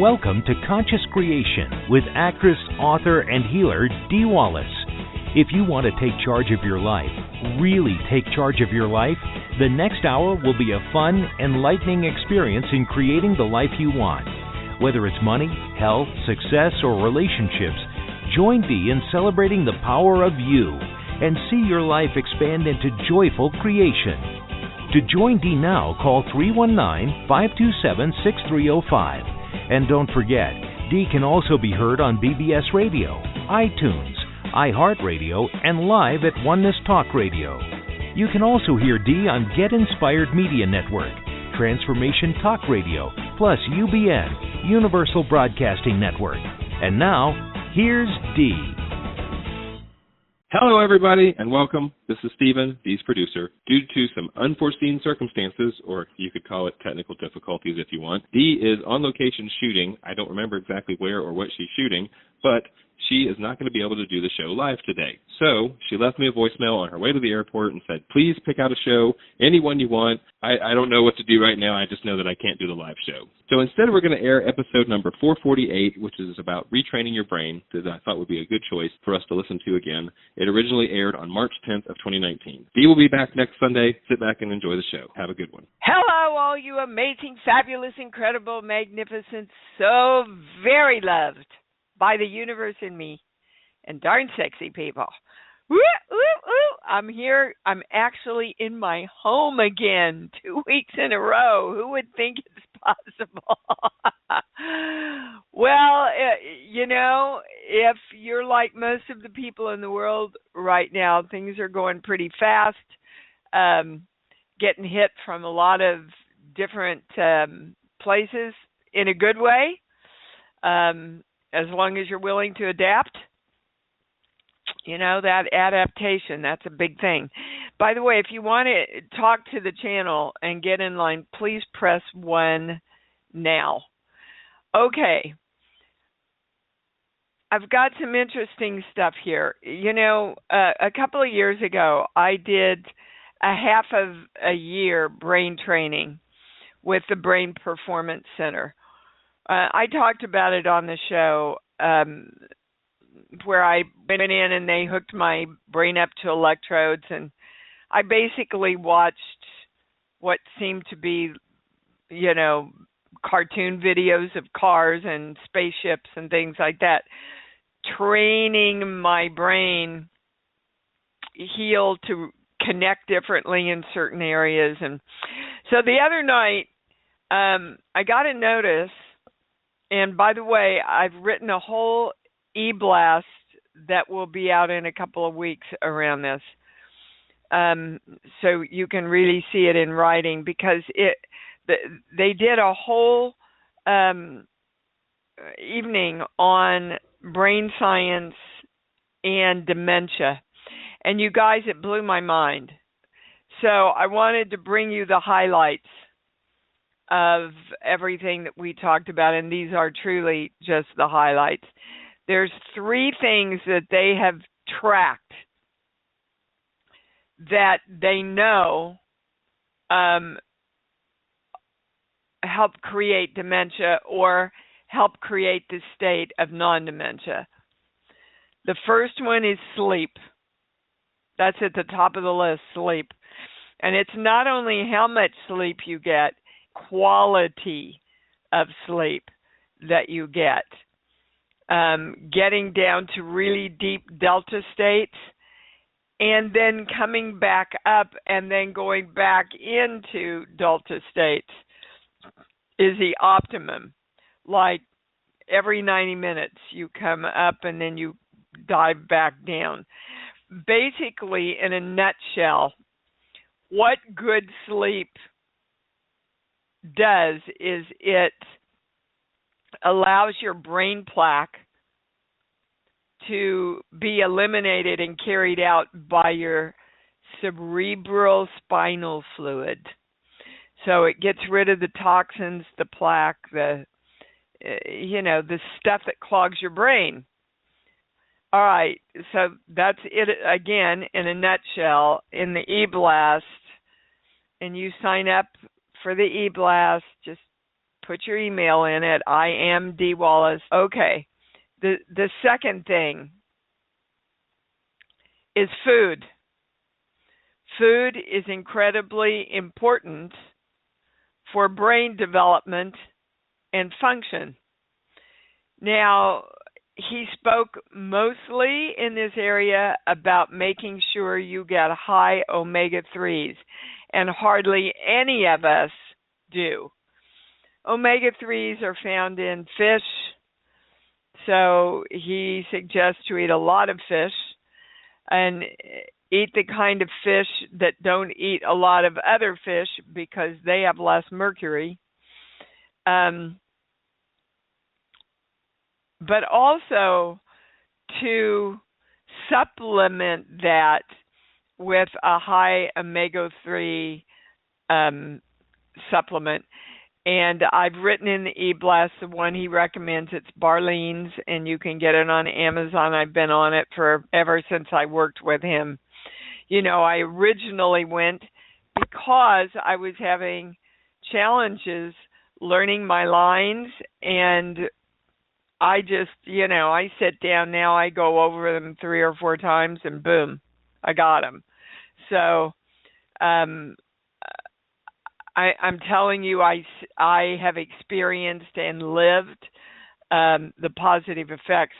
Welcome to Conscious Creation with actress, author, and healer Dee Wallace. If you want to take charge of your life, really take charge of your life, the next hour will be a fun, enlightening experience in creating the life you want. Whether it's money, health, success, or relationships, join Dee in celebrating the power of you and see your life expand into joyful creation. To join Dee now, call 319-527-6305. And don't forget, Dee can also be heard on BBS Radio, iTunes, iHeartRadio, and live at Oneness Talk Radio. You can also hear Dee on Get Inspired Media Network, Transformation Talk Radio, plus UBN, Universal Broadcasting Network. And now, here's Dee. Hello, everybody, and welcome. This is Stephen, Dee's producer. Due to some unforeseen circumstances, or you could call it technical difficulties if you want, Dee is on location shooting. I don't remember exactly where or what she's shooting, but she is not going to be able to do the show live today. So she left me a voicemail on her way to the airport and said, please pick out a show, anyone you want. I don't know what to do right now. I just know that I can't do the live show. So instead, we're going to air episode number 448, which is about retraining your brain, that I thought would be a good choice for us to listen to again. It originally aired on March 10th of 2019. Dee will be back next Sunday. Sit back and enjoy the show. Have a good one. Hello, all you amazing, fabulous, incredible, magnificent, so very loved by the universe and me, and darn sexy people. Woo, woo, woo. I'm here. I'm actually in my home again, 2 weeks in a row. Who would think it's possible? Well, if you're like most of the people in the world right now, things are going pretty fast, getting hit from a lot of different places in a good way. As long as you're willing to adapt, that adaptation, that's a big thing. By the way, if you want to talk to the channel and get in line, please press 1 now. Okay. I've got some interesting stuff here. A couple of years ago, I did a half of a year brain training with the Brain Performance Center. I talked about it on the show where I went in and they hooked my brain up to electrodes, and I basically watched what seemed to be, cartoon videos of cars and spaceships and things like that, training my brain heal to connect differently in certain areas. And so the other night, I got a notice. And by the way, I've written a whole e-blast that will be out in a couple of weeks around this. So you can really see it in writing, because they did a whole evening on brain science and dementia. And you guys, it blew my mind. So I wanted to bring you the highlights of everything that we talked about, and these are truly just the highlights. There's 3 things that they have tracked that they know help create dementia or help create the state of non-dementia. The first one is sleep. That's at the top of the list, sleep. And it's not only how much sleep you get, quality of sleep that you get. Getting down to really deep delta states and then coming back up and then going back into delta states is the optimum. Like every 90 minutes you come up and then you dive back down. Basically, in a nutshell, what good sleep does is it allows your brain plaque to be eliminated and carried out by your cerebral spinal fluid. So it gets rid of the toxins, the plaque, the stuff that clogs your brain. All right, so that's it again in a nutshell in the e-blast, and you sign up for the e-blast. Just Put your email in at IamDWallace. Okay. The second thing is food. Food is incredibly important for brain development and function. Now, he spoke mostly in this area about making sure you get high omega-3s, and hardly any of us do. Omega-3s are found in fish, so he suggests to eat a lot of fish and eat the kind of fish that don't eat a lot of other fish because they have less mercury. But also to supplement that with a high omega-3 supplement. And I've written in the e-blast the one he recommends. It's Barlean's, and you can get it on Amazon. I've been on it ever since I worked with him. You know, I originally went because I was having challenges learning my lines, and I just, I sit down now, I go over them 3 or 4 times, and boom, I got them. So I'm telling you, I have experienced and lived the positive effects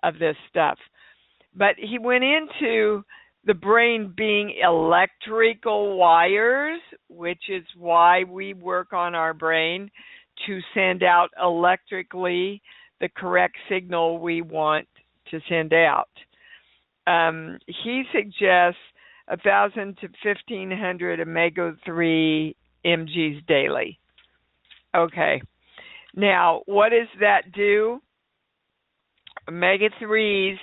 of this stuff. But he went into the brain being electrical wires, which is why we work on our brain to send out electrically the correct signal we want to send out. He suggests 1,000 to 1,500 omega-3 mgs daily. Okay. Now, what does that do? Omega-3s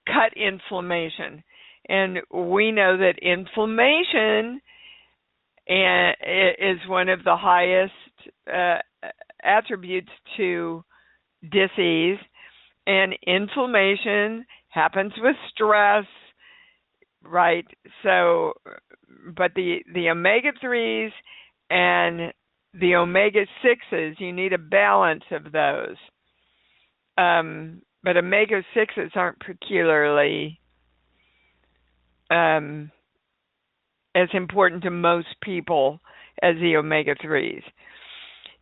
cut inflammation. And we know that inflammation is one of the highest attributes to disease. And inflammation happens with stress, right? So, but the omega-3s and the omega-6s, you need a balance of those. But omega-6s aren't particularly as important to most people as the omega-3s.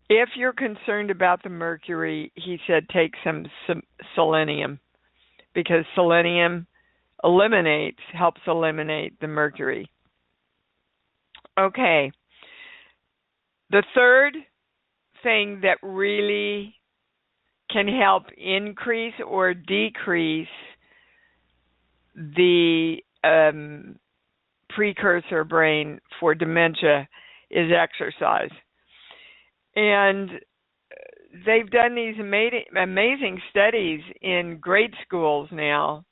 If you're concerned about the mercury, he said take some selenium, because selenium helps eliminate the mercury. Okay. The third thing that really can help increase or decrease the precursor brain for dementia is exercise. And they've done these amazing studies in grade schools now,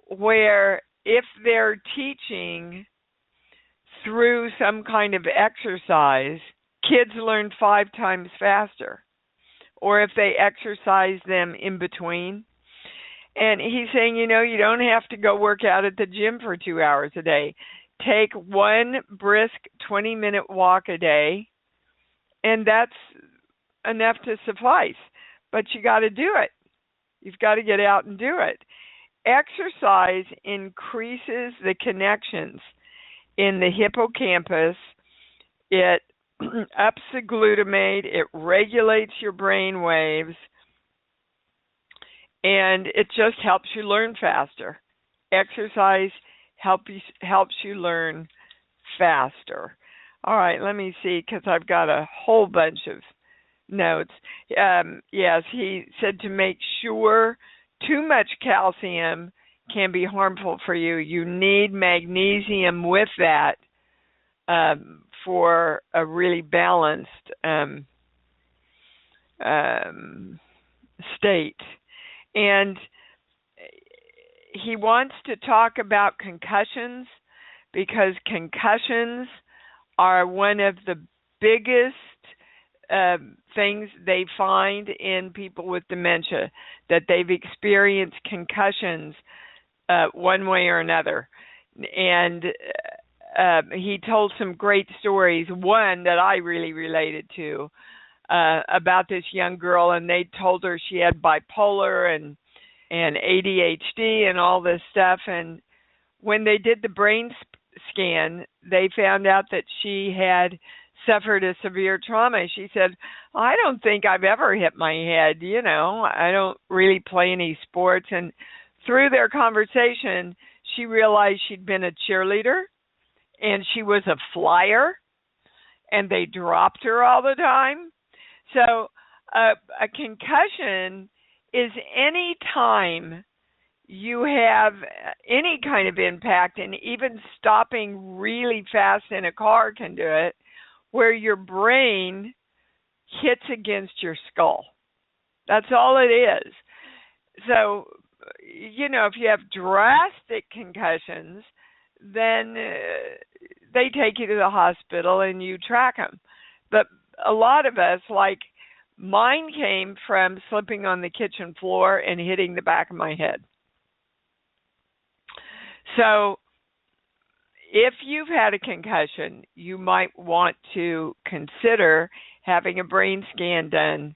where if they're teaching through some kind of exercise, kids learn 5 times faster. Or if they exercise them in between. And he's saying, you don't have to go work out at the gym for 2 hours a day. Take one brisk 20-minute walk a day, and that's enough to suffice. But you got to do it. You've got to get out and do it. Exercise increases the connections in the hippocampus. It ups the glutamate. It regulates your brain waves. And it just helps you learn faster. Exercise helps you learn faster. All right, let me see, because I've got a whole bunch of notes. Yes, he said to make sure too much calcium can be harmful for you. You need magnesium with that for a really balanced state. And he wants to talk about concussions, because concussions are one of the biggest things they find in people with dementia, that they've experienced concussions one way or another. And he told some great stories. One that I really related to about this young girl, and they told her she had bipolar and ADHD and all this stuff. And when they did the brain scan, they found out that she had suffered a severe trauma. She said, I don't think I've ever hit my head. I don't really play any sports. And through their conversation, she realized she'd been a cheerleader and she was a flyer, and they dropped her all the time. So a concussion is any time you have any kind of impact, and even stopping really fast in a car can do it, where your brain hits against your skull. That's all it is. So, if you have drastic concussions, then they take you to the hospital and you track them. But a lot of us, like mine, came from slipping on the kitchen floor and hitting the back of my head. So if you've had a concussion, you might want to consider having a brain scan done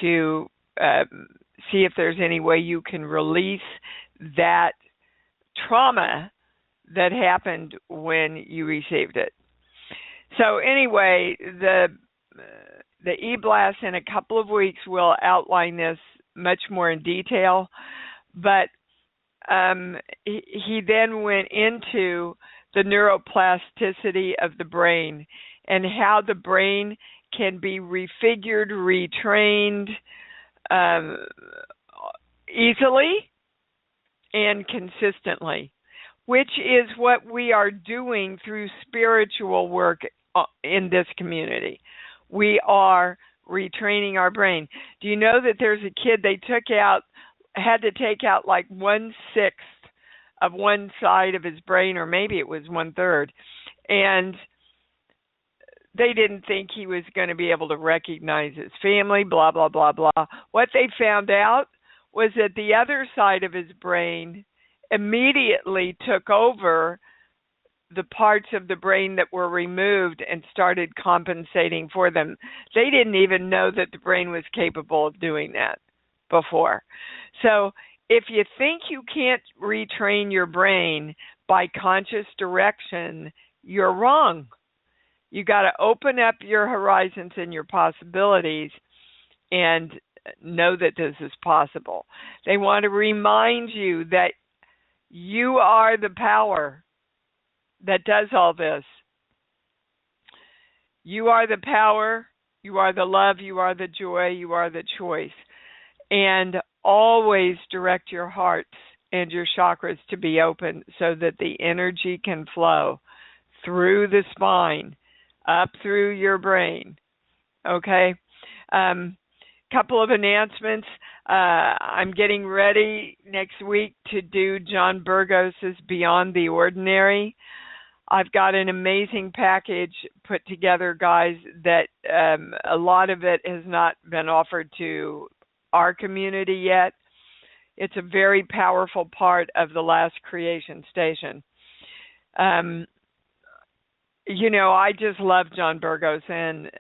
to see if there's any way you can release that trauma that happened when you received it. So anyway, the e-blast in a couple of weeks will outline this much more in detail, but he then went into the neuroplasticity of the brain and how the brain can be refigured, retrained easily and consistently, which is what we are doing through spiritual work in this community. We are retraining our brain. Do you know that there's a kid they had to take out like 1/6 of one side of his brain, or maybe it was 1/3, and they didn't think he was going to be able to recognize his family, blah, blah, blah, blah. What they found out was that the other side of his brain immediately took over the parts of the brain that were removed and started compensating for them. They didn't even know that the brain was capable of doing that before. So if you think you can't retrain your brain by conscious direction, you're wrong. You got to open up your horizons and your possibilities and know that this is possible. They want to remind you that you are the power that does all this. You are the power, you are the love, you are the joy, you are the choice. And always direct your hearts and your chakras to be open so that the energy can flow through the spine, up through your brain. Okay? Couple of announcements. I'm getting ready next week to do John Burgos's Beyond the Ordinary. I've got an amazing package put together, guys, that a lot of it has not been offered to our community yet. It's a very powerful part of the Last Creation Station. I just love John Burgos, and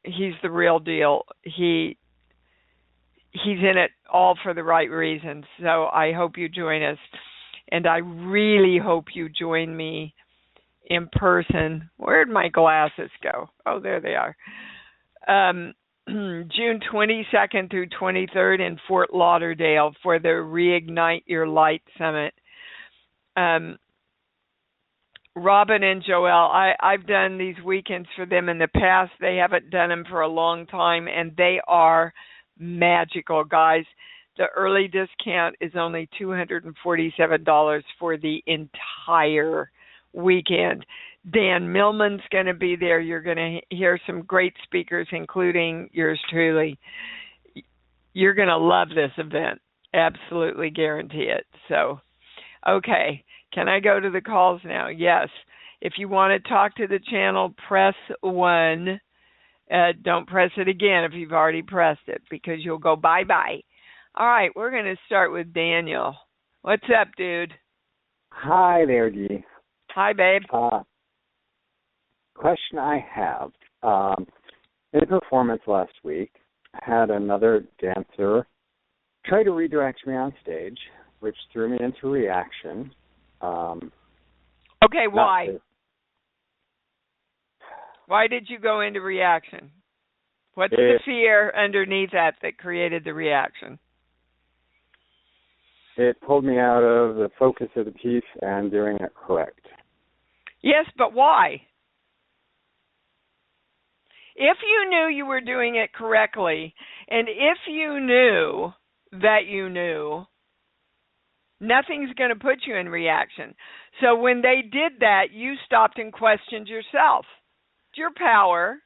he's the real deal. He's in it all for the right reasons. So I hope you join us. And I really hope you join me in person. Where'd my glasses go? Oh, there they are. June 22nd through 23rd in Fort Lauderdale for the Reignite Your Light Summit. Robin and Joelle, I've done these weekends for them in the past. They haven't done them for a long time, and they are magical, guys. The early discount is only $247 for the entire weekend. Dan Millman's going to be there. You're going to hear some great speakers, including yours truly. You're going to love this event. Absolutely guarantee it. So, okay. Can I go to the calls now? Yes. If you want to talk to the channel, press 1. Don't press it again if you've already pressed it, because you'll go bye-bye. All right, we're going to start with Daniel. What's up, dude? Hi there, Dee. Hi, babe. Question I have. In a performance last week, I had another dancer try to redirect me on stage, which threw me into reaction. Okay, why? Why did you go into reaction? What's the fear underneath that created the reaction? It pulled me out of the focus of the piece and doing it correct. Yes, but why? If you knew you were doing it correctly, and if you knew that you knew, nothing's going to put you in reaction. So when they did that, you stopped and questioned yourself. Your power,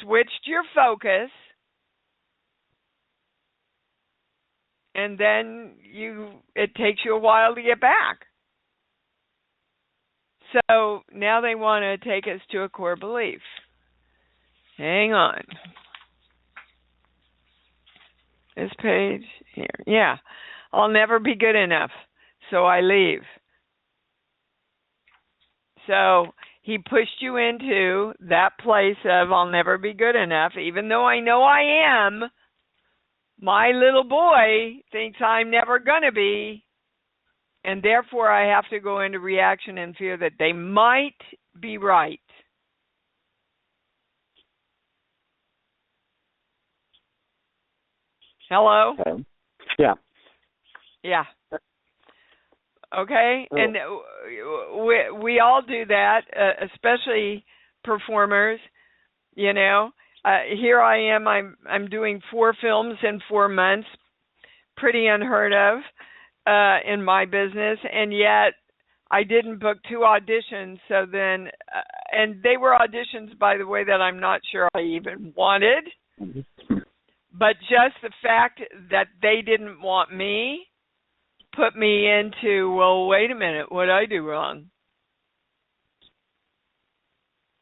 switched your focus, and then it takes you a while to get back. So now they want to take us to a core belief. Hang on. This page here. Yeah. I'll never be good enough, so I leave. So he pushed you into that place of I'll never be good enough, even though I know I am. My little boy thinks I'm never going to be, and therefore I have to go into reaction and fear that they might be right. Hello? Okay. Yeah. Yeah. Okay, and we all do that, especially performers. You know, here I am. I'm doing 4 films in 4 months, pretty unheard of in my business, and yet I didn't book 2 auditions. So then, and they were auditions, by the way, that I'm not sure I even wanted. But just the fact that they didn't want me put me into, well, wait a minute, what did I do wrong?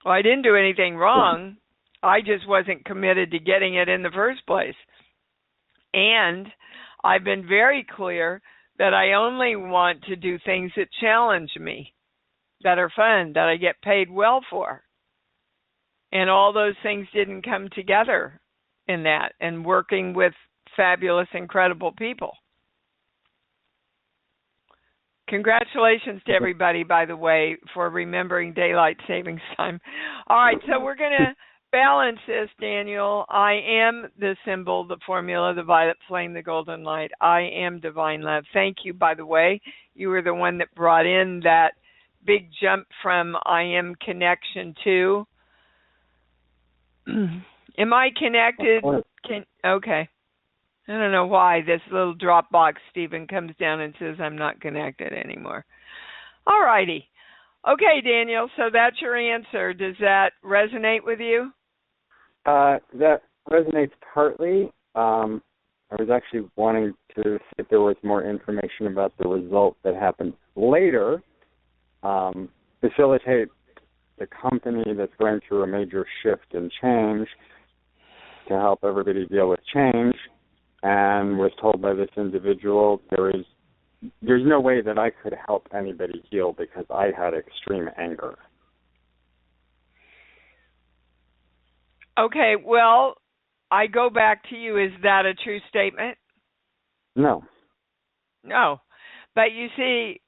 Well, I didn't do anything wrong. I just wasn't committed to getting it in the first place. And I've been very clear that I only want to do things that challenge me, that are fun, that I get paid well for. And all those things didn't come together in that, and working with fabulous, incredible people. Congratulations to everybody, by the way, for remembering daylight savings time. All right, so we're going to balance this, Daniel. I am the symbol, the formula, the violet flame, the golden light. I am divine love. Thank you, by the way. You were the one that brought in that big jump from I am connection to. Am I connected? Okay. I don't know why this little drop box, Stephen, comes down and says I'm not connected anymore. All righty. Okay, Daniel, so that's your answer. Does that resonate with you? That resonates partly. I was actually wanting to see if there was more information about the result that happened later. Facilitate the company that's going through a major shift and change to help everybody deal with change. And was told by this individual there's no way that I could help anybody heal because I had extreme anger. Okay, well, I go back to you. Is that a true statement? No. No. But you see,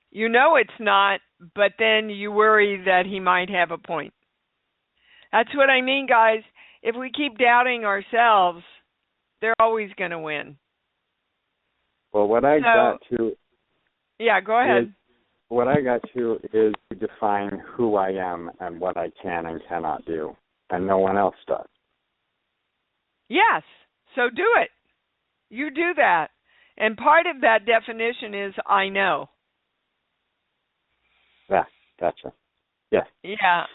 you know it's not, but then you worry that he might have a point. That's what I mean, guys. If we keep doubting ourselves, they're always going to win. Well, what I got to... Yeah, go ahead. What I got to is to define who I am and what I can and cannot do, and no one else does. Yes, so do it. You do that. And part of that definition is I know. Yeah, gotcha. Yes. Yeah.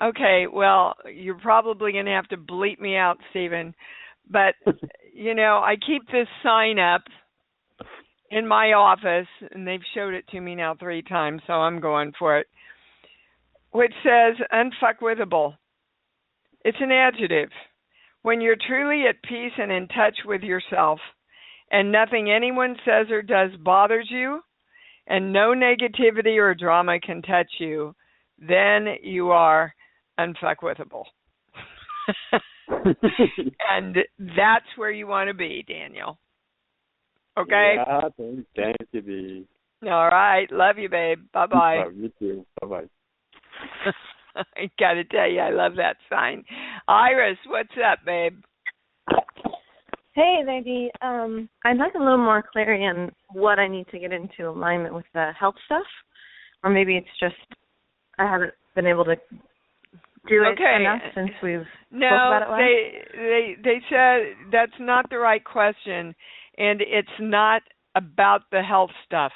Okay, well, you're probably going to have to bleep me out, Stephen. But, you know, I keep this sign up in my office, and they've showed it to me now 3 times, so I'm going for it, which says unfuckwithable. It's an adjective. When you're truly at peace and in touch with yourself and nothing anyone says or does bothers you, and no negativity or drama can touch you, then you are unfuckwithable. And that's where you want to be, Daniel. Okay? Yeah, thank you, Dee. All right. Love you, babe. Bye-bye. Love you too. Bye-bye. I got to tell you, I love that sign. Iris, what's up, babe? Hey, baby. I'd like a little more clarity on what I need to get into alignment with the health stuff, or maybe it's just I haven't been able to do it enough since we've spoke about it last. They said that's not the right question, and it's not about the health stuff.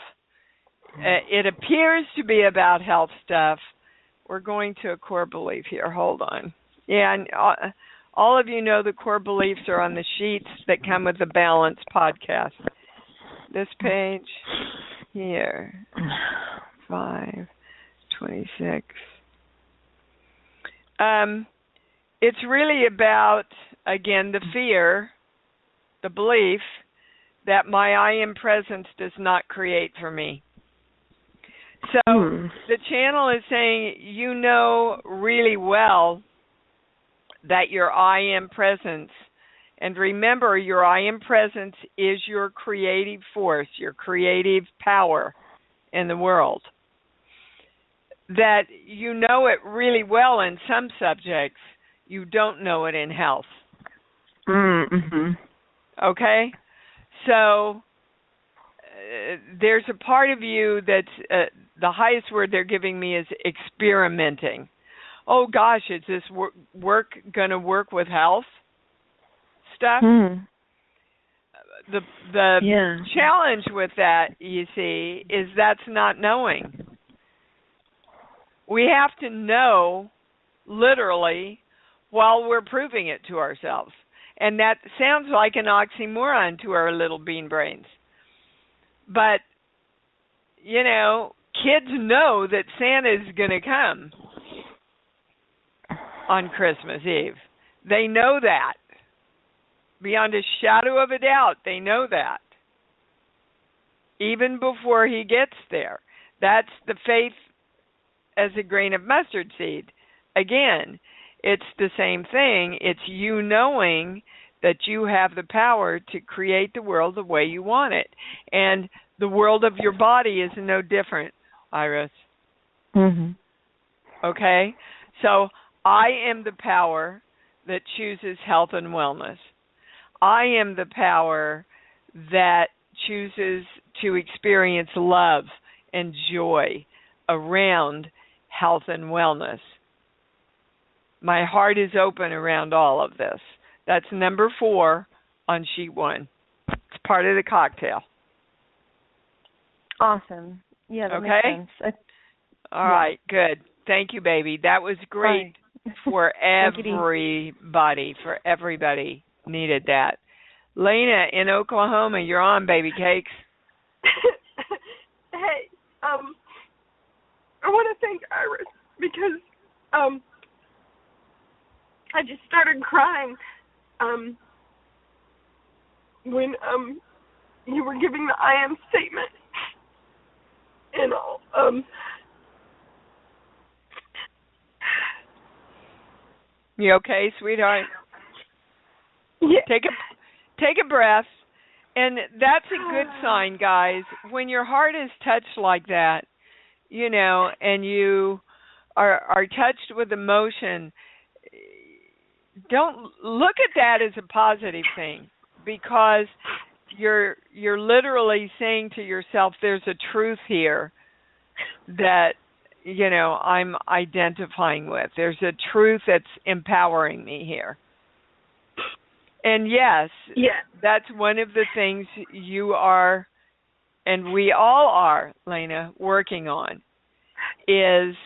It appears to be about health stuff. We're going to a core belief here. Hold on. Yeah, and all of you know the core beliefs are on the sheets that come with the Balance podcast. This page here, 526. It's really about, again, the fear, the belief that my I am presence does not create for me. So the channel is saying you know really well that your I am presence, and remember your I am presence is your creative force, your creative power in the world. That you know it really well in some subjects, you don't know it in health. Mm-hmm. Okay? So there's a part of you that's, the highest word they're giving me is experimenting. Oh gosh, is this work going to work with health stuff? The challenge with that, you see, is that's not knowing. We have to know, literally, while we're proving it to ourselves. And that sounds like an oxymoron to our little bean brains. But, you know, kids know that Santa's going to come on Christmas Eve. They know that. Beyond a shadow of a doubt, they know that. Even before he gets there. That's the faith as a grain of mustard seed. Again, it's the same thing. It's you knowing that you have the power to create the world the way you want it. And the world of your body is no different, Iris. Mm-hmm. Okay? So I am the power that chooses health and wellness. I am the power that chooses to experience love and joy around health and wellness. My heart is open around all of this. That's number 4 on sheet 1. It's part of the cocktail. Awesome. Yeah, that okay? makes sense. All right, good. Thank you, baby. That was great for everybody. For everybody needed that. Lena in Oklahoma, you're on, baby cakes. Hey, I want to thank Iris because I just started crying when you were giving the I am statement and all. You okay, sweetheart? Yeah. Take a breath. And that's a good sign, guys. When your heart is touched like that, you know, and you are touched with emotion, don't look at that as a positive thing, because you're literally saying to yourself, there's a truth here that, you know, I'm identifying with. There's a truth that's empowering me here. And yes, that's one of the things you are, and we all are, Lena, working on, is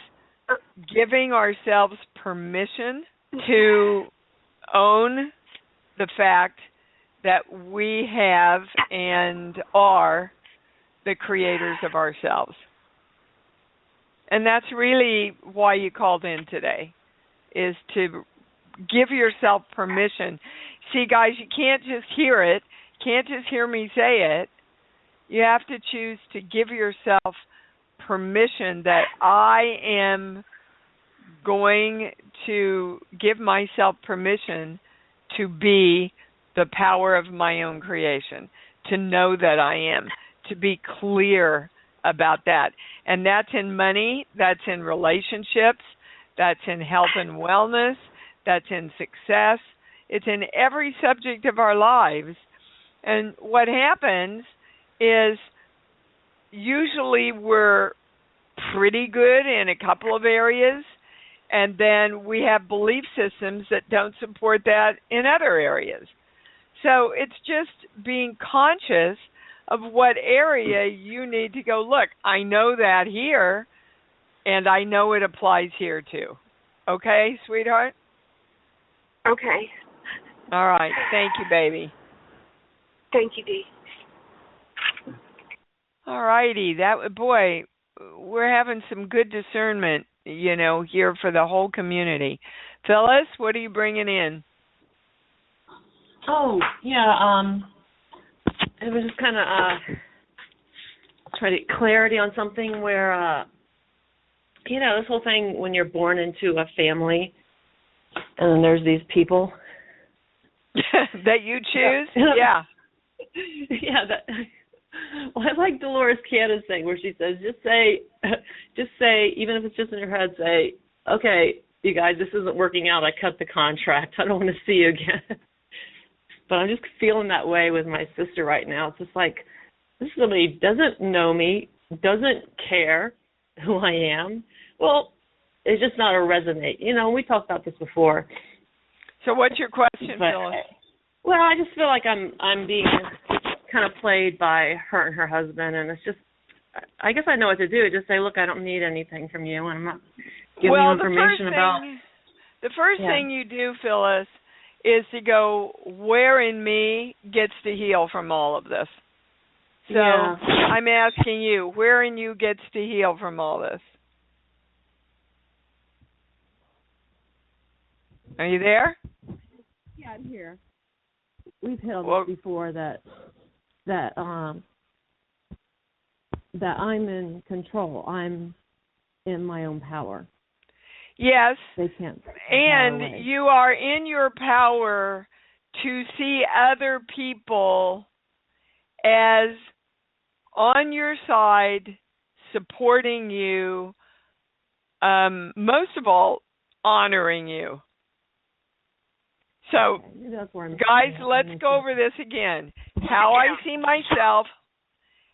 giving ourselves permission to own the fact that we have and are the creators of ourselves. And that's really why you called in today, is to give yourself permission. See, guys, you can't just hear it, can't just hear me say it. You have to choose to give yourself permission that I am going to give myself permission to be the power of my own creation, to know that I am, to be clear about that. And that's in money, that's in relationships, that's in health and wellness, that's in success. It's in every subject of our lives. And what happens is usually we're pretty good in a couple of areas, and then we have belief systems that don't support that in other areas. So it's just being conscious of what area you need to go, look, I know that here, and I know it applies here too. Okay, sweetheart? Okay. All right. Thank you, baby. Thank you, Dee. All righty. Boy, we're having some good discernment, here for the whole community. Phyllis, what are you bringing in? Oh, yeah, it was just kind of trying to get clarity on something where, this whole thing when you're born into a family and then there's these people. That you choose? Yeah. Yeah, well, I like Dolores Canon's thing where she says, just say, even if it's just in your head, say, okay, you guys, this isn't working out. I cut the contract. I don't want to see you again. But I'm just feeling that way with my sister right now. It's just like, this is somebody who doesn't know me, doesn't care who I am. Well, it's just not a resonate. We talked about this before. So what's your question, Phyllis? Well, I just feel like I'm being kind of played by her and her husband, and it's just, I guess I know what to do. Just say, look, I don't need anything from you, and I'm not giving you information about. The first thing you do, Phyllis, is to go, where in me gets to heal from all of this? So I'm asking you, where in you gets to heal from all this? Are you there? Yeah, I'm here. We've hit on this before that I'm in control. I'm in my own power. Yes. They can't. And you are in your power to see other people as on your side, supporting you, most of all, honoring you. So, guys, let's go over this again. How I see myself,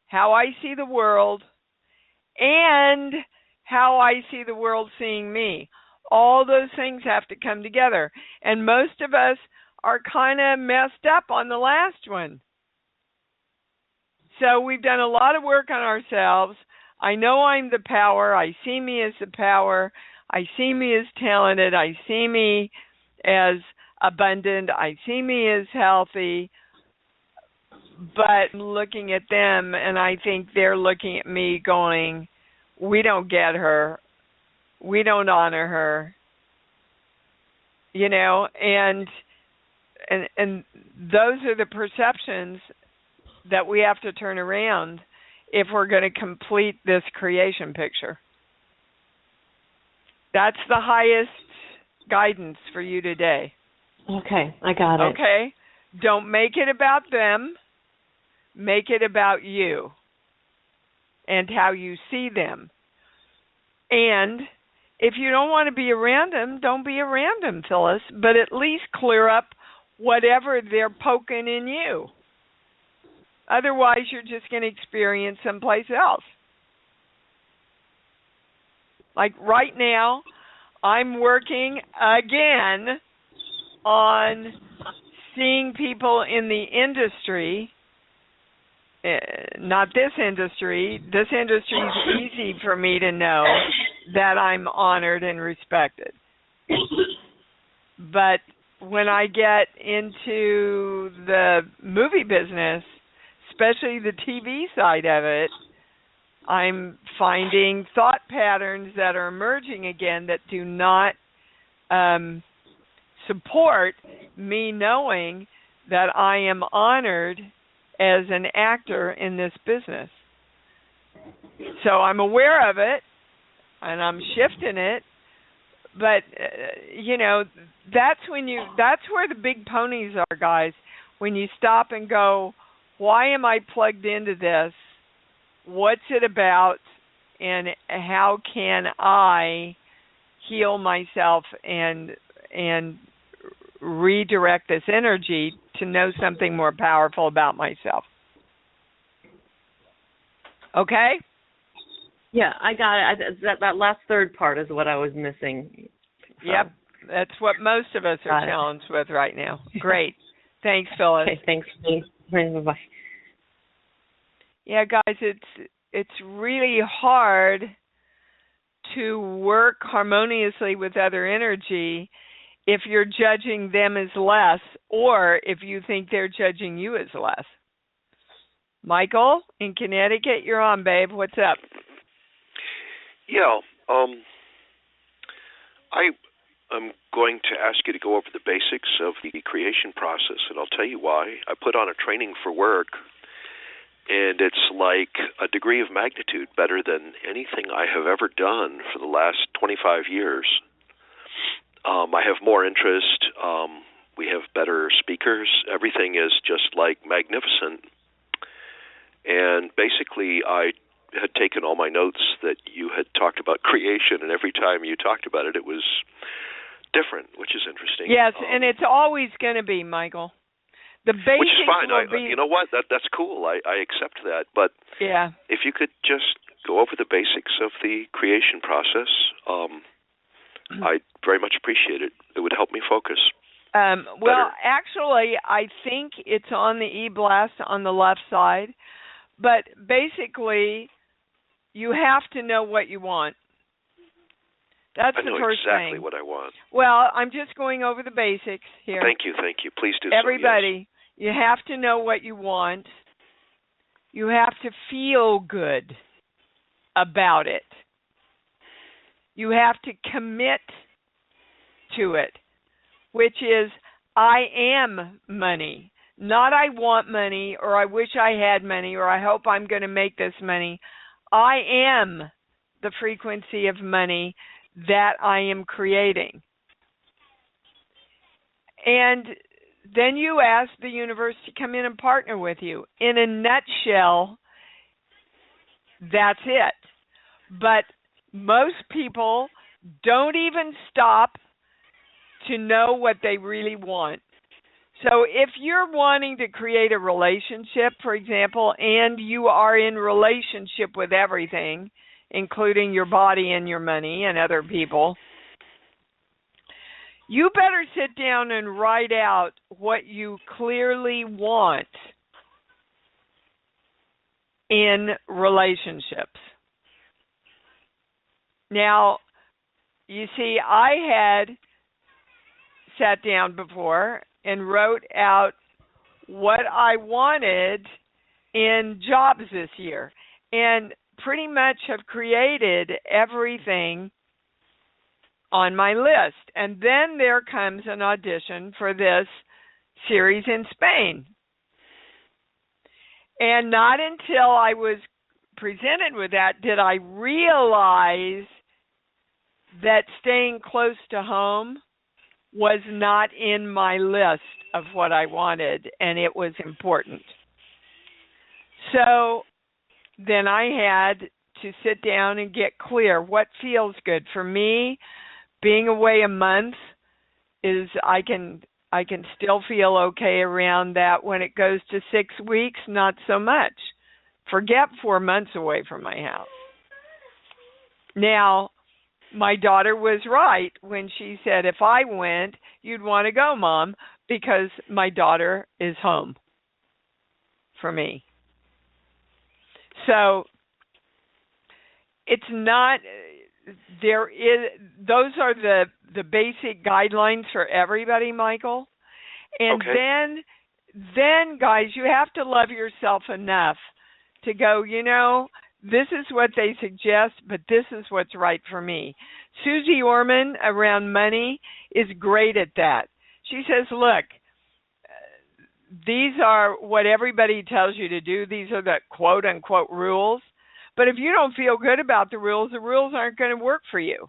how I see the world, and how I see the world seeing me. All those things have to come together. And most of us are kind of messed up on the last one. So we've done a lot of work on ourselves. I know I'm the power. I see me as the power. I see me as talented. I see me as abundant. I see me as healthy. But I'm looking at them, and I think they're looking at me going, we don't get her. We don't honor her. And those are the perceptions that we have to turn around if we're going to complete this creation picture. That's the highest guidance for you today. Okay, I got it. Okay? Don't make it about them. Make it about you and how you see them. And if you don't want to be around them, don't be around them, Phyllis, but at least clear up whatever they're poking in you. Otherwise, you're just going to experience someplace else. Like right now, I'm working again on seeing people in the industry, not this industry. This industry is easy for me to know that I'm honored and respected. But when I get into the movie business, especially the TV side of it, I'm finding thought patterns that are emerging again that do not support me knowing that I am honored as an actor in this business. So I'm aware of it, and I'm shifting it. But that's where the big ponies are, guys. When you stop and go, why am I plugged into this? What's it about? And how can I heal myself and redirect this energy to know something more powerful about myself? Okay? Yeah, I got it. That last third part is what I was missing. So. Yep, that's what most of us are challenged with right now. Great. Thanks, Phyllis. Okay, thanks. Bye-bye. Yeah, guys, it's really hard to work harmoniously with other energy if you're judging them as less, or if you think they're judging you as less. Michael, in Connecticut, you're on, babe. What's up? Yeah, I'm going to ask you to go over the basics of the creation process, and I'll tell you why. I put on a training for work, and it's like a degree of magnitude better than anything I have ever done for the last 25 years. I have more interest. We have better speakers. Everything is just like magnificent. And basically, I had taken all my notes that you had talked about creation, and every time you talked about it, it was different, which is interesting. Yes, and it's always going to be, Michael. The basics which is fine. will be... You know what? That's cool. I accept that. But yeah, if you could just go over the basics of the creation process, I'd very much appreciate it. It would help me focus. Well, actually, I think it's on the e-blast on the left side. But basically, you have to know what you want. That's the first thing. I know exactly what I want. Well, I'm just going over the basics here. Thank you. Please do Everybody, so, yes. You have to know what you want. You have to feel good about it. You have to commit to it, which is, I am money. Not I want money, or I wish I had money, or I hope I'm going to make this money. I am the frequency of money that I am creating. And then you ask the universe to come in and partner with you. In a nutshell, that's it. But most people don't even stop to know what they really want. So if you're wanting to create a relationship, for example, and you are in relationship with everything, including your body and your money and other people, you better sit down and write out what you clearly want in relationships. Now, you see, I had sat down before and wrote out what I wanted in jobs this year, and pretty much have created everything on my list. And then there comes an audition for this series in Spain. And not until I was presented with that did I realize that staying close to home was not in my list of what I wanted, and it was important. So then I had to sit down and get clear what feels good. For me, being away a month is I can still feel okay around that. When it goes to 6 weeks, not so much. Forget 4 months away from my house. Now, my daughter was right when she said, if I went, you'd want to go, Mom, because my daughter is home for me. So it's not, there is, those are the basic guidelines for everybody, Michael. And okay. then guys, you have to love yourself enough to go, this is what they suggest, but this is what's right for me. Susie Orman around money is great at that. She says, look, these are what everybody tells you to do. These are the quote-unquote rules. But if you don't feel good about the rules aren't going to work for you.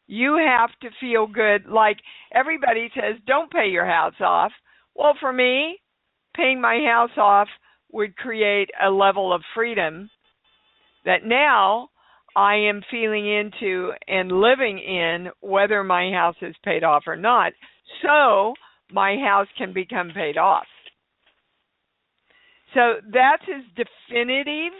You have to feel good. Like everybody says, don't pay your house off. Well, for me, paying my house off would create a level of freedom that now I am feeling into and living in whether my house is paid off or not. So my house can become paid off. So that's as definitive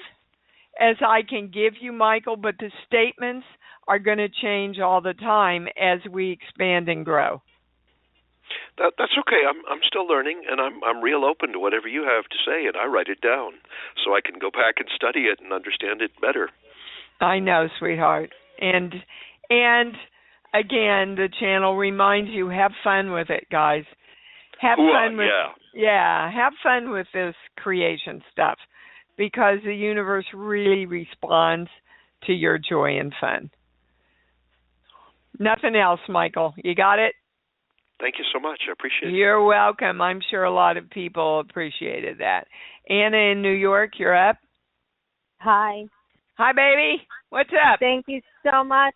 as I can give you, Michael, but the statements are going to change all the time as we expand and grow. That's okay. I'm still learning, and I'm real open to whatever you have to say, and I write it down so I can go back and study it and understand it better. I know, sweetheart. And again, the channel reminds you, have fun with it, guys. Have fun with have fun with this creation stuff, because the universe really responds to your joy and fun. Nothing else, Michael. You got it? Thank you so much. I appreciate it. You're welcome. I'm sure a lot of people appreciated that. Anna in New York, you're up. Hi. Hi, baby. What's up? Thank you so much.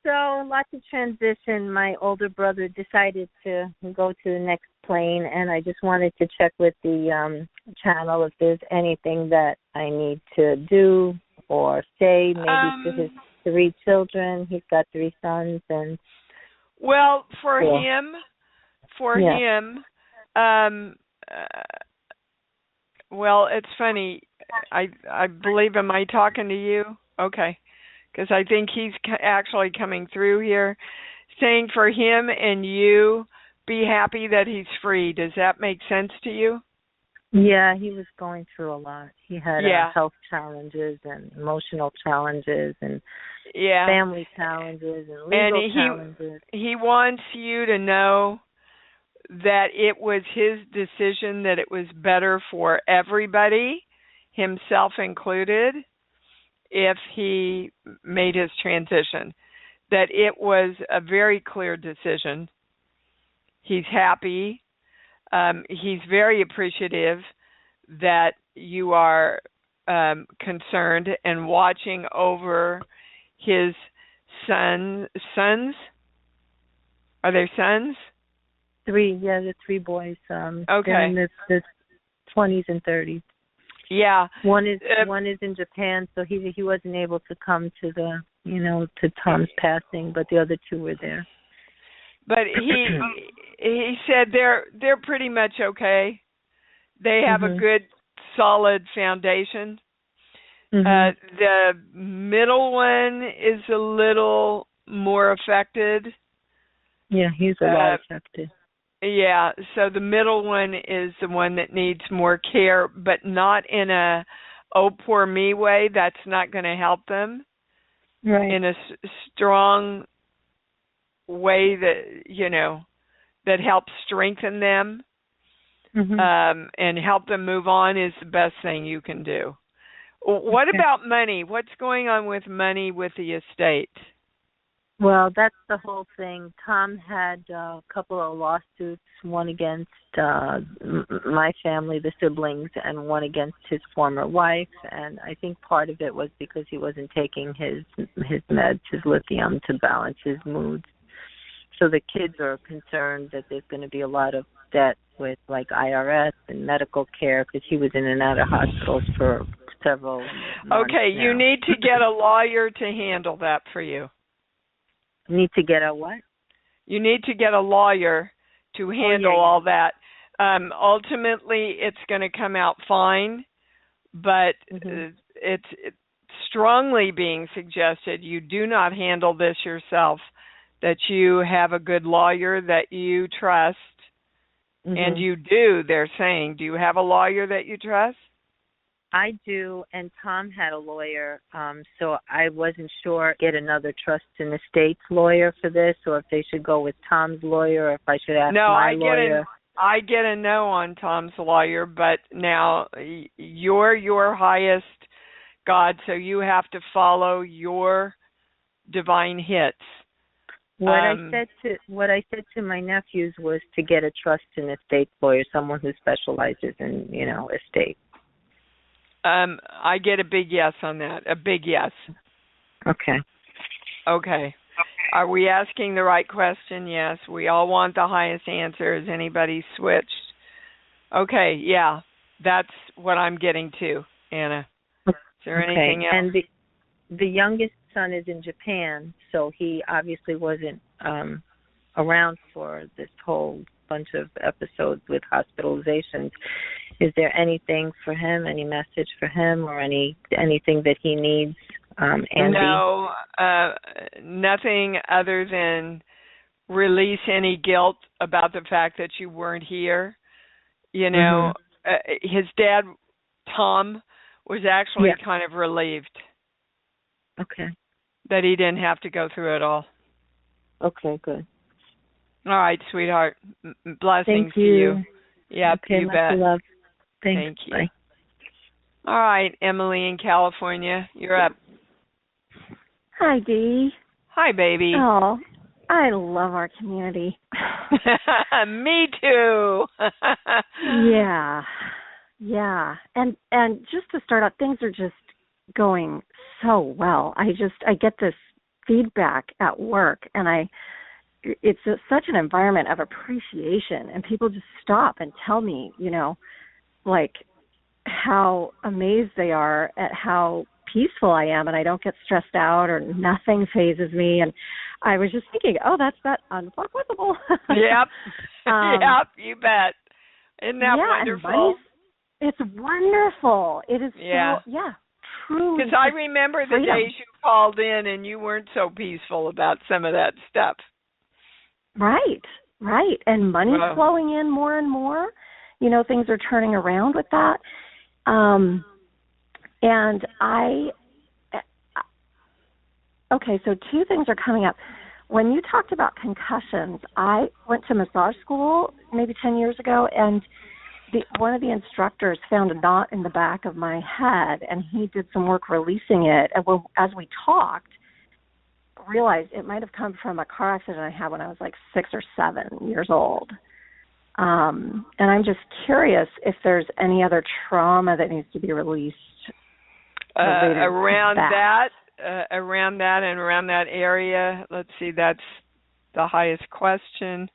So, lots of transition. My older brother decided to go to the next plane, and I just wanted to check with the channel if there's anything that I need to do or say, maybe to his 3 children. He's got 3 sons, and well, for him, well, it's funny. I believe, am I talking to you? Okay, because I think he's actually coming through here, saying for him and you, be happy that he's free. Does that make sense to you? Yeah, he was going through a lot. He had health challenges and emotional challenges and family challenges and legal challenges. He wants you to know that it was his decision, that it was better for everybody, himself included, if he made his transition. That it was a very clear decision. He's happy. He's very appreciative that you are concerned and watching over his sons. Are they sons? 3, the 3 boys. Okay. They're in the 20s and 30s. Yeah. One is in Japan, so he wasn't able to come to the to Tom's passing, but the other 2 were there. But he said they're pretty much okay. They have a good, solid foundation. The middle one is a little more affected. Yeah, he's a lot affected. Yeah, so the middle one is the one that needs more care, but not in a, oh, poor me way. That's not going to help them. Right. In a strong way that, that helps strengthen them and help them move on is the best thing you can do. What about money? What's going on with money with the estate? Well, that's the whole thing. Tom had a couple of lawsuits, one against my family, the siblings, and one against his former wife. And I think part of it was because he wasn't taking his meds, his lithium, to balance his moods. So the kids are concerned that there's going to be a lot of debt with like IRS and medical care, because he was in and out of hospitals for several months now. You need to get a lawyer to handle that for you. Need to get a what? You need to get a lawyer to handle all that. Ultimately, it's going to come out fine, but it's strongly being suggested you do not handle this yourself, that you have a good lawyer that you trust, and you do, they're saying. Do you have a lawyer that you trust? I do, and Tom had a lawyer, so I wasn't sure, get another trust in the state's lawyer for this, or if they should go with Tom's lawyer, or if I should ask my lawyer. I get a no on Tom's lawyer, but now you're your highest God, so you have to follow your divine hits. What I said to my nephews was to get a trust and estate lawyer, someone who specializes in, estate. I get a big yes on that. A big yes. Okay. Are we asking the right question? Yes. We all want the highest answer. Has anybody switched? Okay, yeah. That's what I'm getting to, Anna. Is there anything else? And the youngest son is in Japan, so he obviously wasn't around for this whole bunch of episodes with hospitalizations. Is there anything for him, any message for him, or anything that he needs, Andy? No, nothing other than release any guilt about the fact that you weren't here. His dad, Tom, was actually kind of relieved. Okay. That he didn't have to go through it all. Okay, good. All right, sweetheart. Blessings to you. Yep, okay, you bet. Love. Thank you. Bye. All right, Emily in California, you're up. Hi, Dee. Hi, baby. Oh, I love our community. Me too. Yeah. And just to start out, things are just going so well. I get this feedback at work, and it's such an environment of appreciation, and people just stop and tell me, like how amazed they are at how peaceful I am, and I don't get stressed out or nothing phases me. And I was just thinking, that's that unfuckable. Yep. Yep, you bet. Isn't that wonderful? It's wonderful. It is truly. Because I remember the days you called in and you weren't so peaceful about some of that stuff. Right. And money's flowing in more and more. Things are turning around with that. So two things are coming up. When you talked about concussions, I went to massage school maybe 10 years ago, and one of the instructors found a knot in the back of my head, and he did some work releasing it. And as we talked, realized it might have come from a car accident I had when I was like 6 or 7 years old. And I'm just curious if there's any other trauma that needs to be released around that and around that area. Let's see, that's the highest question.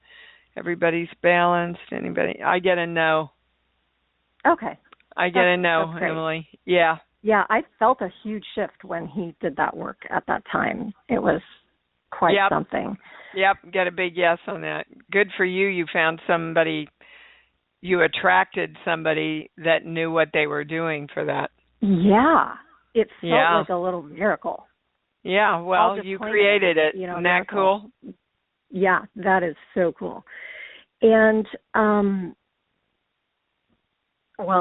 Everybody's balanced. Anybody? I get a no. Okay. I get a no, Emily. Yeah. Yeah, I felt a huge shift when he did that work at that time. It was quite something. Yep, get a big yes on that. Good for you. You found somebody, you attracted somebody that knew what they were doing for that. Yeah, it felt like a little miracle. Yeah, well, you created it. Isn't that cool? Yeah, that is so cool. And,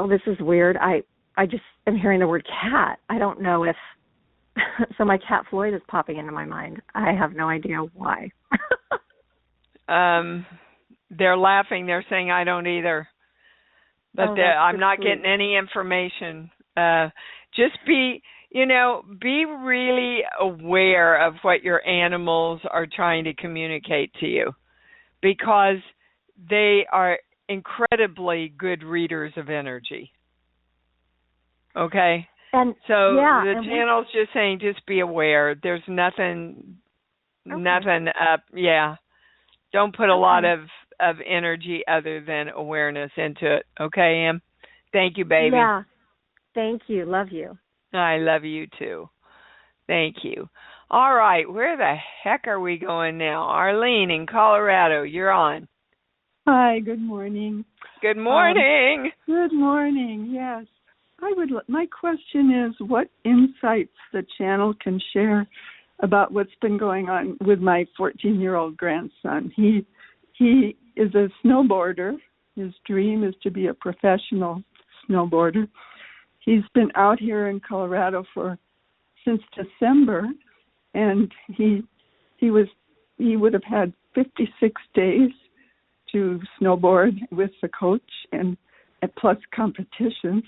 this is weird. I just am hearing the word cat. I don't know if, so my cat Floyd is popping into my mind. I have no idea why. They're laughing. They're saying I don't either. But I'm not getting any information. Just be really aware of what your animals are trying to communicate to you, because they are incredibly good readers of energy. Okay? And so the channel's just saying, just be aware. There's nothing up. Yeah. Don't put a lot of energy other than awareness into it. Okay, Em? Thank you, baby. Yeah. Thank you. Love you. I love you too. Thank you. All right. Where the heck are we going now? Arlene in Colorado, you're on. Hi, good morning. Good morning. Good morning, yes. My question is what insights the channel can share about what's been going on with my 14-year-old grandson. He is a snowboarder. His dream is to be a professional snowboarder. He's been out here in Colorado since December, and he would have had 56 days to snowboard with the coach and plus competitions.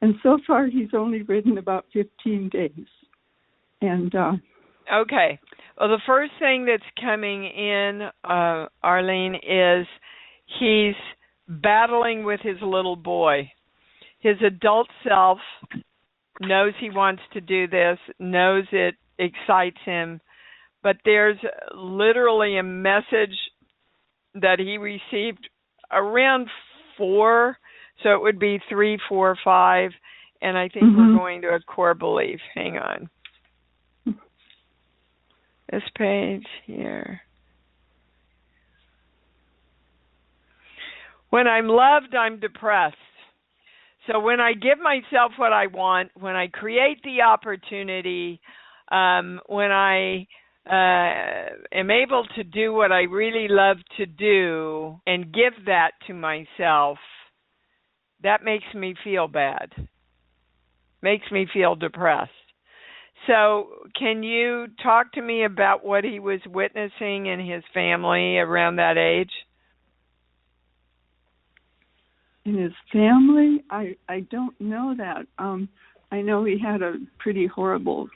And so far, he's only ridden about 15 days. And okay. Well, the first thing that's coming in, Arlene, is he's battling with his little boy. His adult self knows he wants to do this, knows it excites him, but there's literally a message that he received around 4, so it would be 3, 4, 5, and I think we're going to a core belief. Hang on. This page here. When I'm loved, I'm depressed. So when I give myself what I want, when I create the opportunity, when I am able to do what I really love to do and give that to myself, that makes me feel bad, makes me feel depressed. So can you talk to me about what he was witnessing in his family around that age? In his family? I don't know that. I know he had a pretty horrible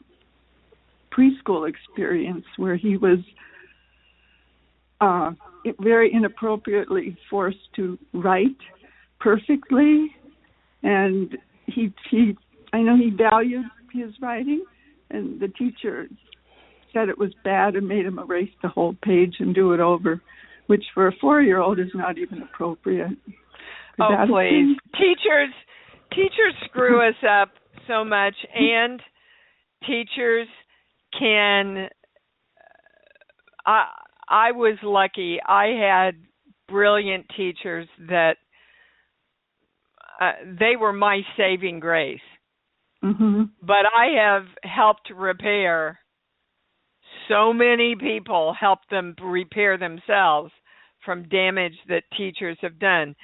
preschool experience where he was very inappropriately forced to write perfectly, and I know he valued his writing, and the teacher said it was bad and made him erase the whole page and do it over, which for a 4-year-old is not even appropriate. Oh, please. Teachers screw us up so much, and teachers can... I was lucky. I had brilliant teachers that they were my saving grace. But I have helped repair so many people, helped them repair themselves from damage that teachers have done.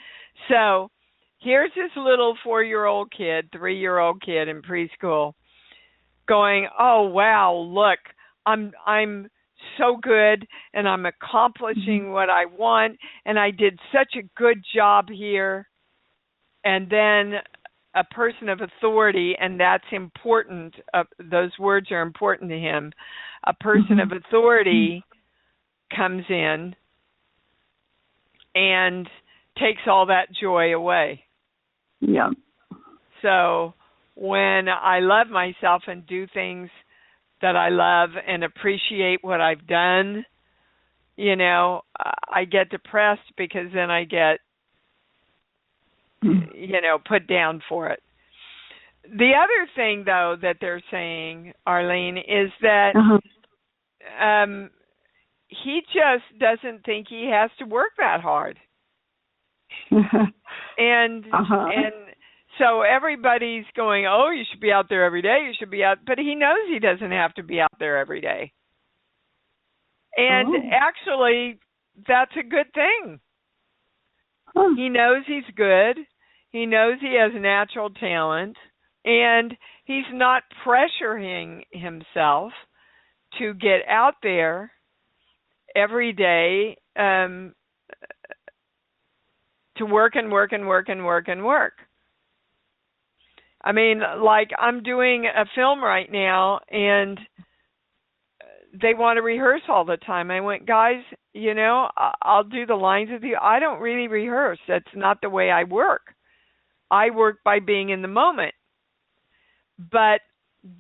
So here's this little 4-year-old kid, 3-year-old kid in preschool going, oh, wow, look, I'm so good and I'm accomplishing what I want and I did such a good job here. And then a person of authority, and that's important, those words are important to him, a person of authority comes in and takes all that joy away. Yeah. So when I love myself and do things that I love and appreciate what I've done, you know, I get depressed because then I get, you know, put down for it. The other thing, though, that they're saying, Arlene, is that he just doesn't think he has to work that hard. And so everybody's going, oh, you should be out there every day. You should be out. But he knows he doesn't have to be out there every day. And actually, that's a good thing. He knows he's good. He knows he has natural talent. And he's not pressuring himself to get out there every day to work and work and work and work and work. I mean, like I'm doing a film right now, and they want to rehearse all the time. I went, guys, you know, I'll do the lines with you. I don't really rehearse. That's not the way I work. I work by being in the moment. But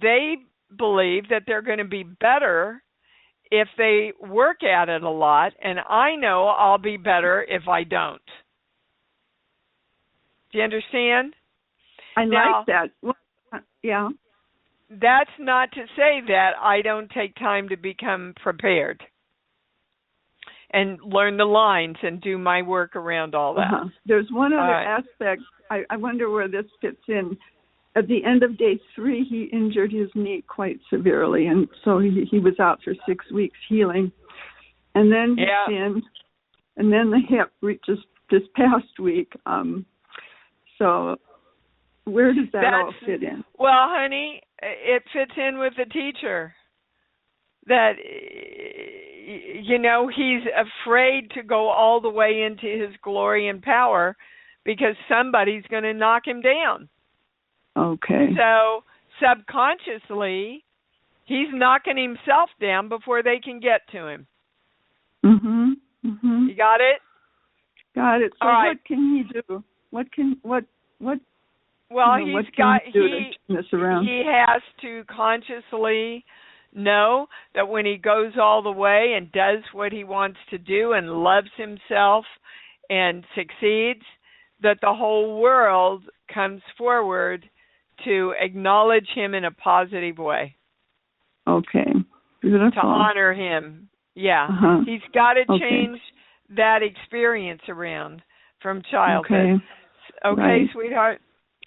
they believe that they're going to be better if they work at it a lot, and I know I'll be better if I don't. Do you understand? I like that. Well, yeah. That's not to say that I don't take time to become prepared and learn the lines and do my work around all that. There's one other aspect. I wonder where this fits in. At the end of day 3, he injured his knee quite severely, and so he was out for 6 weeks healing. And then he sinned, and then the hip just this past week. So where does that all fit in? Well, honey, it fits in with the teacher. That, you know, he's afraid to go all the way into his glory and power because somebody's going to knock him down. Okay. So subconsciously, He's knocking himself down before they can get to him. Mhm. Mhm. You got it? Got it. So all right. what can he do? Well, he's got to turn this around? He has to consciously know that when he goes all the way and does what he wants to do and loves himself and succeeds, that the whole world comes forward to acknowledge him in a positive way. Okay. Beautiful. To honor him. Yeah. Uh-huh. He's got to Okay. change that experience around from childhood. Okay, right. sweetheart?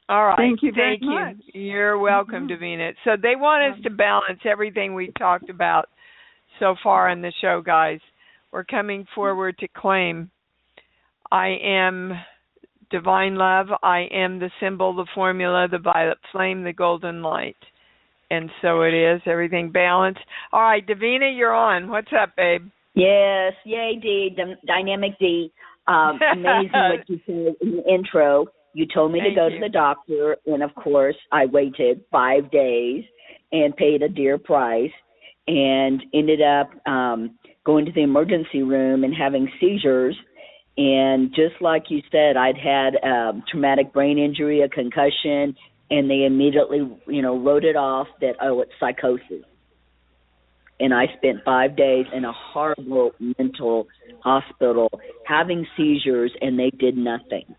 All right. Thank you very much. You're welcome, Davina. So they want us to balance everything we've talked about so far in the show, guys. We're coming forward to claim I am divine love. I am the symbol, the formula, the violet flame, the golden light. And so it is. Everything balanced. All right, Davina, you're on. What's up, babe? Yes. Yay, Dee. Dynamic Dee. Amazing what you said in the intro. You told me to go to the doctor, and, of course, I waited 5 days and paid a dear price and ended up going to the emergency room and having seizures. And just like you said, I'd had traumatic brain injury, a concussion, and they immediately, wrote it off that, it's psychosis. And I spent 5 days in a horrible mental hospital having seizures, and they did nothing.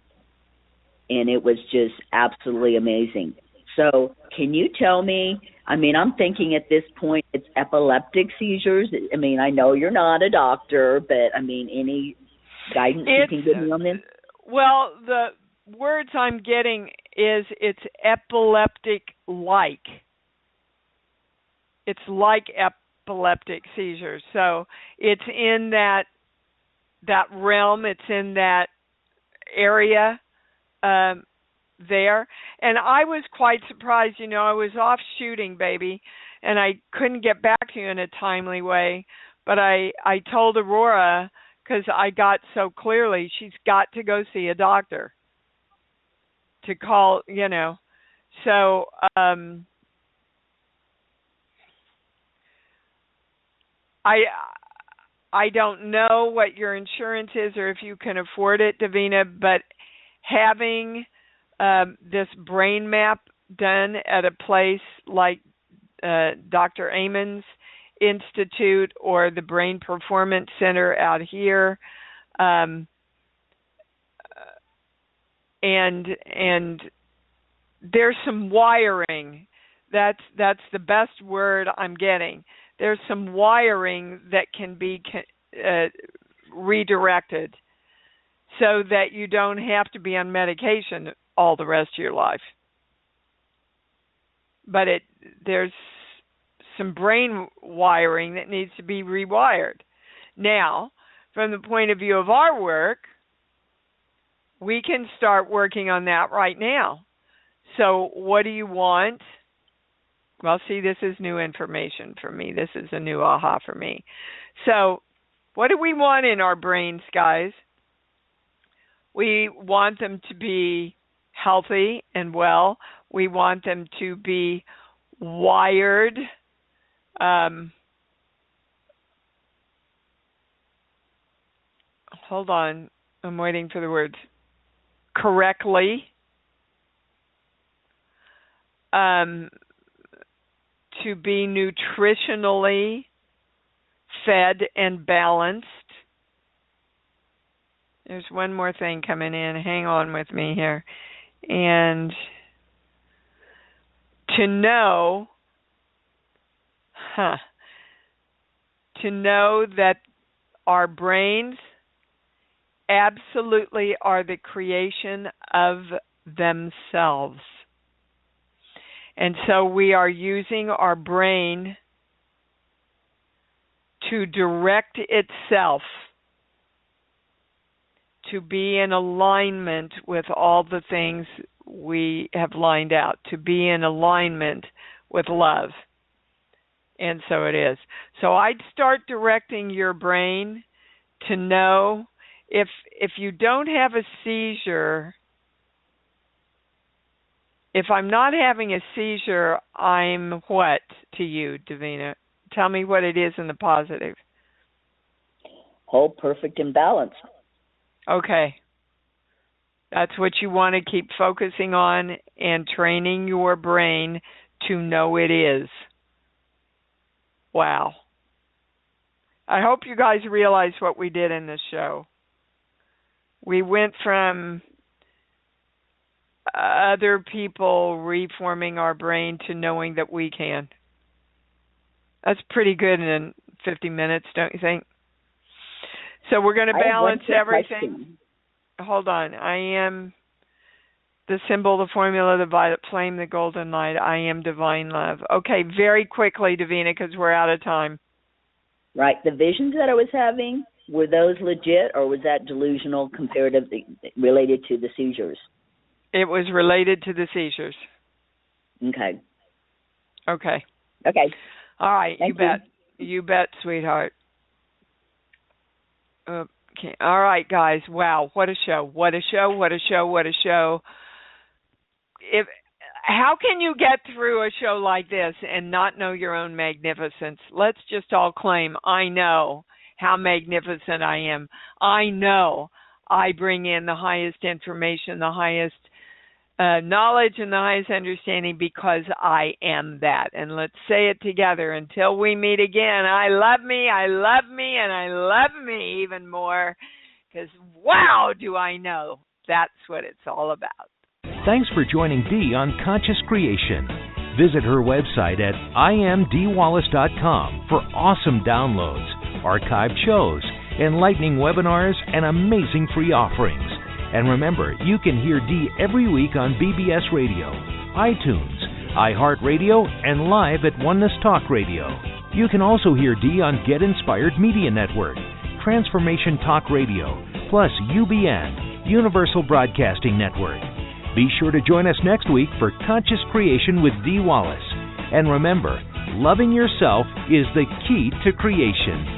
And it was just absolutely amazing. So can you tell me, I'm thinking at this point it's epileptic seizures. I know you're not a doctor, but, any guidance you can give me on this? Well, the words I'm getting is it's epileptic-like. It's like epileptic seizures. So it's in that realm. It's in that area there. And I was quite surprised. I was off shooting, baby, and I couldn't get back to you in a timely way. But I told Aurora, because I got so clearly, she's got to go see a doctor to call, So I don't know what your insurance is or if you can afford it, Davina, but having this brain map done at a place like Dr. Amon's Institute or the Brain Performance Center out here, and there's some wiring. That's the best word I'm getting. There's some wiring that can be redirected so that you don't have to be on medication all the rest of your life. But there's some brain wiring that needs to be rewired. Now, from the point of view of our work, we can start working on that right now. So what do you want? Well, see, this is new information for me. This is a new aha for me. So what do we want in our brains, guys? We want them to be healthy and well. We want them to be wired. Hold on. I'm waiting for the words. Correctly. To be nutritionally fed and balanced. There's one more thing coming in. Hang on with me here. And to know that our brains absolutely are the creation of themselves. And so we are using our brain to direct itself to be in alignment with all the things we have lined out, to be in alignment with love. And so it is. So I'd start directing your brain to know if you don't have a seizure, If I'm not having a seizure, I'm what to you, Davina? Tell me what it is in the positive. Whole, perfect, and balanced. Okay. That's what you want to keep focusing on and training your brain to know it is. Wow. I hope you guys realize what we did in this show. We went from other people reforming our brain to knowing that we can. That's pretty good in 50 minutes, don't you think? So we're going to balance everything. Hold on. I am the symbol, the formula, the violet flame, the golden light. I am divine love. Okay, very quickly, Davina, because we're out of time. Right. The visions that I was having, were those legit, or was that delusional comparatively related to the seizures? It was related to the seizures. Okay. Okay. Okay. All right. Thank you bet. You bet, sweetheart. Okay. All right, guys. Wow. What a show. What a show. What a show. What a show. How can you get through a show like this and not know your own magnificence? Let's just all claim, I know how magnificent I am. I know I bring in the highest information, the highest knowledge, and the highest understanding because I am that. And let's say it together until we meet again. I love me, and I love me even more because, wow, do I know that's what it's all about. Thanks for joining Dee on Conscious Creation. Visit her website at imdwallace.com for awesome downloads, archived shows, enlightening webinars, and amazing free offerings. And remember, you can hear Dee every week on BBS Radio, iTunes, iHeartRadio, and live at Oneness Talk Radio. You can also hear Dee on Get Inspired Media Network, Transformation Talk Radio, plus UBN, Universal Broadcasting Network. Be sure to join us next week for Conscious Creation with Dee Wallace. And remember, loving yourself is the key to creation.